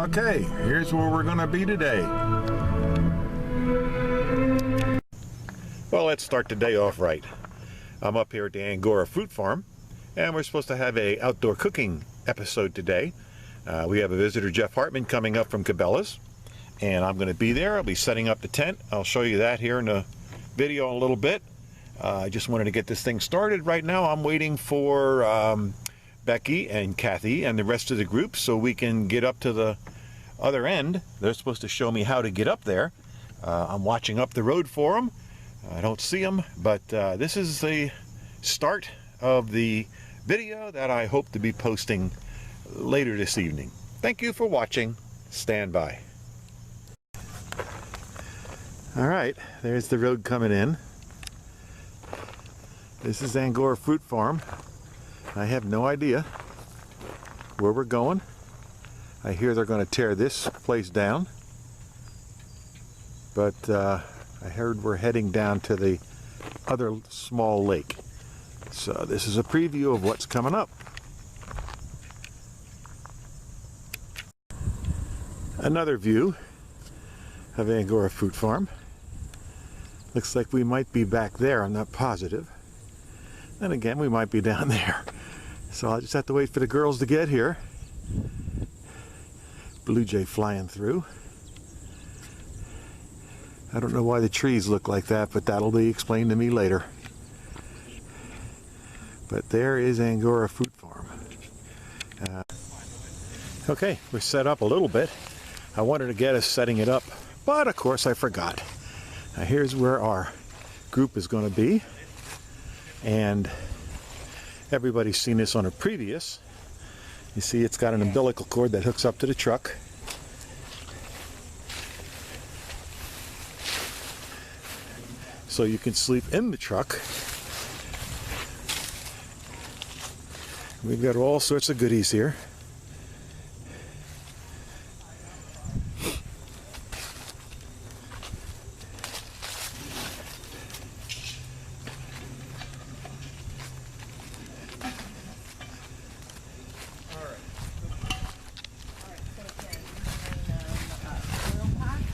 Okay, here's where we're gonna be today. Well, let's start the day off right. I'm up here at the Angora Fruit Farm, and we're supposed to have a outdoor cooking episode today. We have a visitor, Jeff Hartman, coming up from Cabela's, and I'm going to be there. I'll be setting up the tent. I'll show you that here in the video in a little bit. I just wanted to get this thing started. Right now I'm waiting for Becky and Kathy and the rest of the group so we can get up to the other end. They're supposed to show me how to get up there. I'm watching up the road for them. I don't see them, but this is the start of the video that I hope to be posting later this evening. Thank you for watching. Stand by. All right, there's the road coming in. This is Angora Fruit Farm. I have no idea where we're going. I hear they're going to tear this place down, but I heard we're heading down to the other small lake. So this is a preview of what's coming up. Another view of Angora Fruit Farm. Looks like we might be back there, I'm not positive. Then again, we might be down there. So I'll just have to wait for the girls to get here. Blue jay flying through. I don't know why the trees look like that, but that'll be explained to me later. But there is Angora Fruit Farm. Okay, we're set up a little bit. I wanted to get us setting it up, but of course I forgot. Now here's where our group is going to be. And everybody's seen this on a previous. You see it's got an umbilical cord that hooks up to the truck. So you can sleep in the truck. We've got all sorts of goodies here.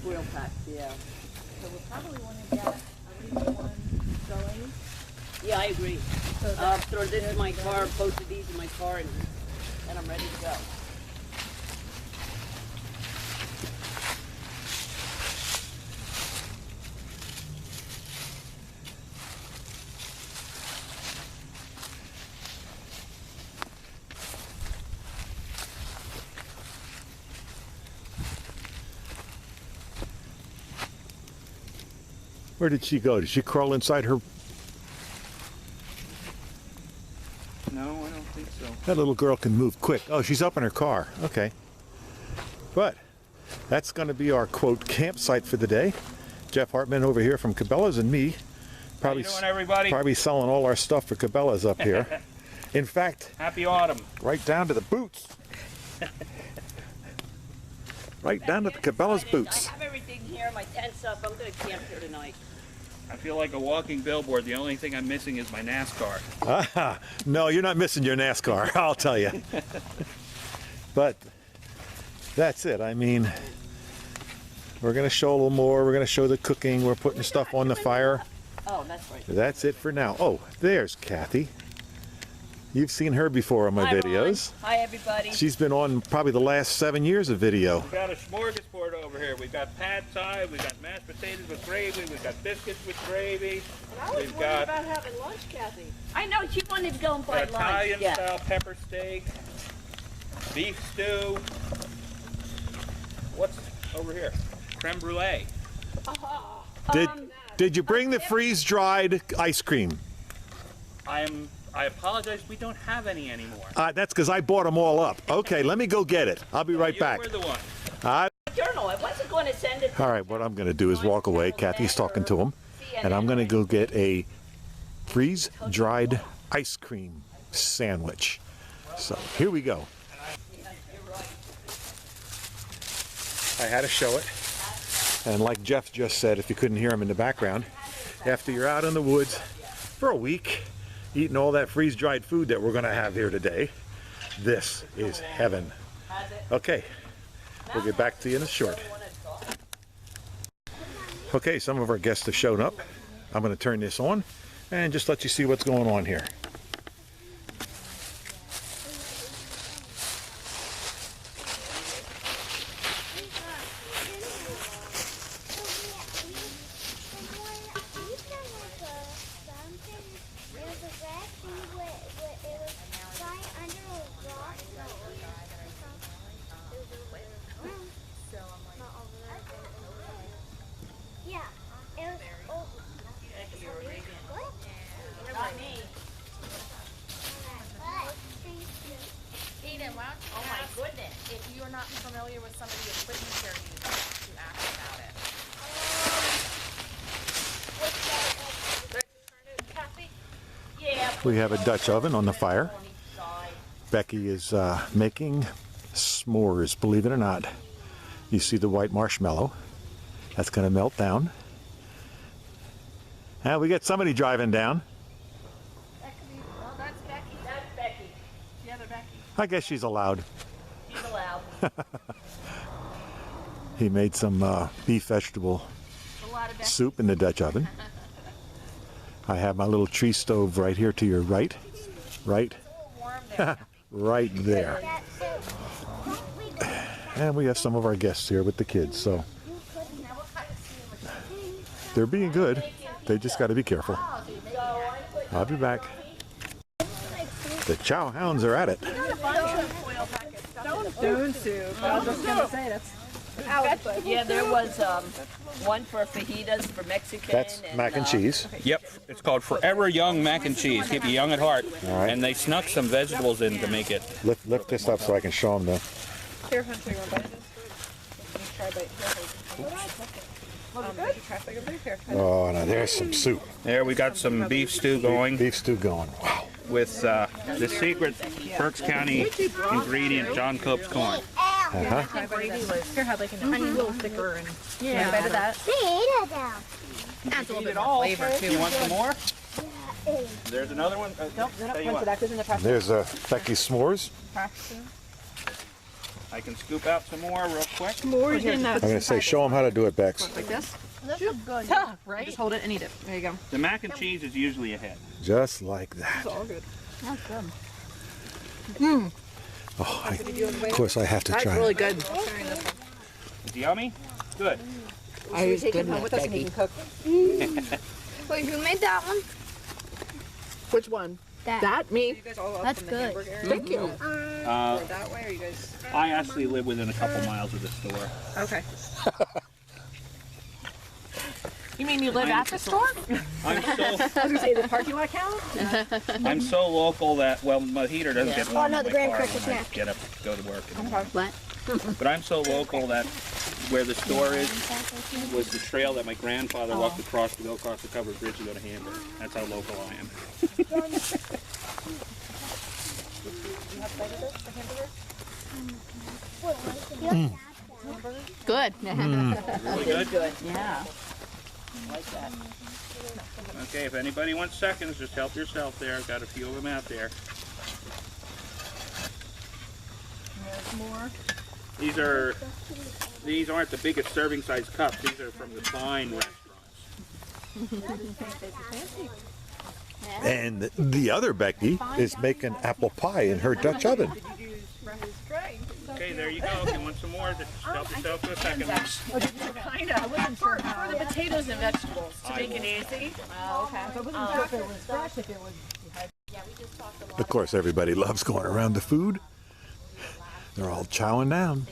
Oil pack, yeah. So we'll probably want to get at least one going. Yeah, I agree. So Throw this in my car, both of these in my car, and I'm ready to go. Where did she go? Did she crawl inside her? No, I don't think so. That little girl can move quick. Oh, she's up in her car. Okay. But that's going to be our quote campsite for the day. Jeff Hartman over here from Cabela's and me. Probably, How you doing, everybody? Probably selling all our stuff for Cabela's up here. In fact, Happy autumn. right down to the boots. Right down to the Cabela's boots. I have everything here. My tent's up. I'm going to camp here tonight. I feel like a walking billboard. The only thing I'm missing is my NASCAR. Ah, no, you're not missing your NASCAR, I'll tell you. But that's it. I mean, we're going to show a little more. We're going to show the cooking. We're putting stuff on the fire. Oh, that's right. That's it for now. Oh, there's Kathy. You've seen her before on my Hi, videos. Ron. Hi, everybody. She's been on probably the last 7 years of video. We've got a smorgasbord over here. We've got pad thai, we've got mashed potatoes with gravy, we've got biscuits with gravy. And I was We've wondering got about having lunch, Kathy. I know she wanted to go and buy lunch. Italian Yeah. style pepper steak, beef stew. What's over here? Creme brulee. Did you bring the freeze-dried ice cream? I apologize, we don't have any anymore. That's because I bought them all up. Okay, let me go get it. I'll be right You back. were the one. Journal. I wasn't going to send it. All right, what I'm going to do is walk away. Kathy's talking to him. And I'm going to go get a freeze-dried ice cream sandwich. So here we go. I had to show it. And like Jeff just said, if you couldn't hear him in the background, after you're out in the woods for a week, eating all that freeze-dried food that we're going to have here today, this is heaven. Okay, We'll get back to you in a short. Okay, some of our guests have shown up. I'm going to turn this on and just let you see what's going on here. Oh my goodness. If you're not familiar with some of the equipment they're using, to ask about it. Yeah. We have a Dutch oven on the fire. Becky is making s'mores, believe it or not. You see the white marshmallow. That's going to melt down. And we got somebody driving down. That could be, well, that's Becky. That's Becky. The other Becky. I guess she's allowed. She's allowed. He made some beef vegetable A lot of Becky. soup in the Dutch oven. I have my little tree stove right here to your right. Right, It's a little warm there. right there. And we have some of our guests here with the kids, so Now what kind of steam is that? they're being good. They just got to be careful. I'll be back. The chow hounds are at it. Stone soup. I was just gonna say that's. Yeah, there was one for fajitas for Mexican. That's mac and cheese. Yep, it's called Forever Young Mac and Cheese. Keep you young at heart. All right. And they snuck some vegetables in to make it. Lift this up so I can show them the. Here, Hunter, you want to bite this? Try bite. Did you try bite over here? Oh, now there's some soup. There we got some beef stew going Beef stew going. Wow. with the secret Berks County ingredient, John Cope's corn. Uh-huh. Gravy was here had like a little thicker and Yeah. bite of that. Adds a little bit it all. more flavor You too. want some more? There's another one. Nope, Tell you so what, that goes in the press. There's Becky's s'mores. I can scoop out some more real quick. More in I'm going to say, show them how to do it, Bex. like this. Good. Right. Just hold it and eat it. There you go. The mac and cheese is usually ahead. Just like that. All good. Oh, of course I have to That's try really it. good. It's yummy? Good. I was Take it good home with us and you can cook. Wait, who made that one? Which one? That. Me. That's good. Thank you. that way, or you guys? I actually live within a couple miles of the store. Okay. You mean you live at the store? I'm so I was gonna say the parking lot count. I'm so local that my heater doesn't get warm no, in the my Grand car Crooked when I snack. get up to go to work. What? But I'm so local that where the store is was the trail that my grandfather walked across to go across the covered bridge to go to Hamburg. That's how local I am. Good. Really good? Yeah. I like that. Okay, if anybody wants seconds, just help yourself there. I've got a few of them out there. More. These aren't the biggest serving size cups. These are from the fine restaurants. And the other Becky is making apple pie in her Dutch oven. Okay, there you go. If you want some more, just help yourself to a second. Kinda. I wasn't sure For the potatoes and vegetables, to make it easy. I wasn't sure if it was fresh, if it was. Of course, everybody loves going around the food. They're all chowing down.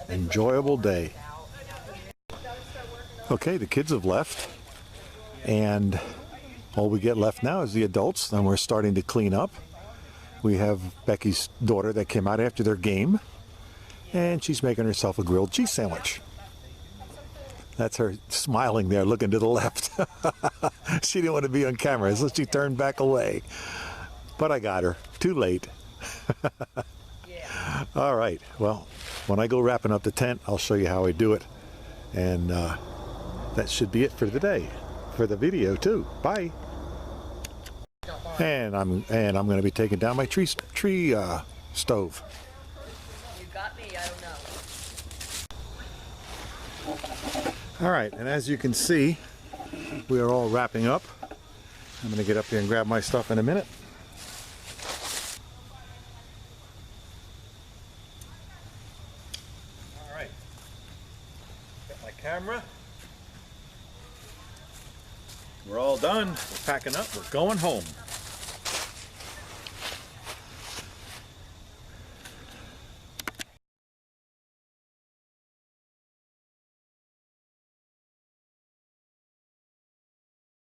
Enjoyable day. Okay, the kids have left, and all we get left now is the adults, and we're starting to clean up. We have Becky's daughter that came out after their game, and she's making herself a grilled cheese sandwich. That's her smiling there, looking to the left. She didn't want to be on camera, so she turned back away. But I got her. Too late. All right. Well, when I go wrapping up the tent, I'll show you how I do it. And that should be it for the day, for the video too. Bye. And I'm going to be taking down my tree stove. You got me, I don't know. All right, and as you can see, we are all wrapping up. I'm going to get up here and grab my stuff in a minute. All right, got my camera. We're all done. We're packing up. We're going home.